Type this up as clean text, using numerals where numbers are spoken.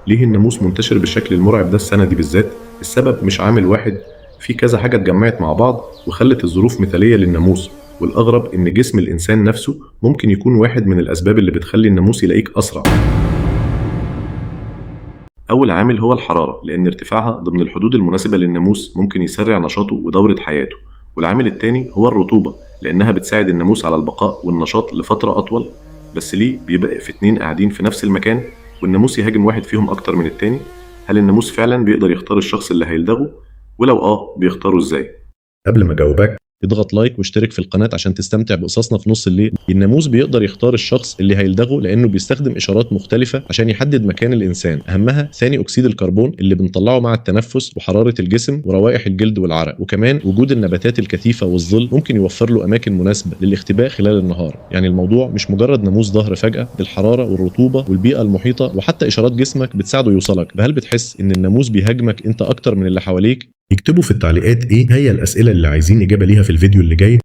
ليه الناموس منتشر بالشكل المرعب ده السنة دي بالذات؟ السبب مش عامل واحد، في كذا حاجة اتجمعت مع بعض وخلت الظروف مثالية للناموس. والأغرب إن جسم الإنسان نفسه ممكن يكون واحد من الأسباب اللي بتخلي الناموس يلاقيك أسرع. أول عامل هو الحرارة، لأن ارتفاعها ضمن الحدود المناسبة للناموس ممكن يسرع نشاطه ودورة حياته. والعامل التاني هو الرطوبة، لأنها بتساعد الناموس على البقاء والنشاط لفترة أطول. بس ليه بيبقى في اتنين قاعدين في نفس المكان والناموس يهاجم واحد فيهم أكتر من التاني؟ هل الناموس فعلا بيقدر يختار الشخص اللي هيلدغه؟ ولو بيختاره إزاي؟ قبل ما أجاوبك، اضغط لايك واشترك في القناة عشان تستمتع بقصصنا في نص الليل. الناموس بيقدر يختار الشخص اللي هيلدغه لأنه بيستخدم إشارات مختلفة عشان يحدد مكان الإنسان، أهمها ثاني أكسيد الكربون اللي بنطلعه مع التنفس وحرارة الجسم وروائح الجلد والعرق. وكمان وجود النباتات الكثيفة والظل ممكن يوفر له أماكن مناسبة للاختباء خلال النهار. يعني الموضوع مش مجرد ناموس ظهر فجأة، الحرارة والرطوبة والبيئة المحيطة وحتى إشارات جسمك بتساعده يوصلك. فهل بتحس إن الناموس بيهاجمك أنت أكتر من اللي حواليك؟ اكتبوا في التعليقات إيه هي الأسئلة اللي عايزين إجابة ليها في الفيديو اللي جاي.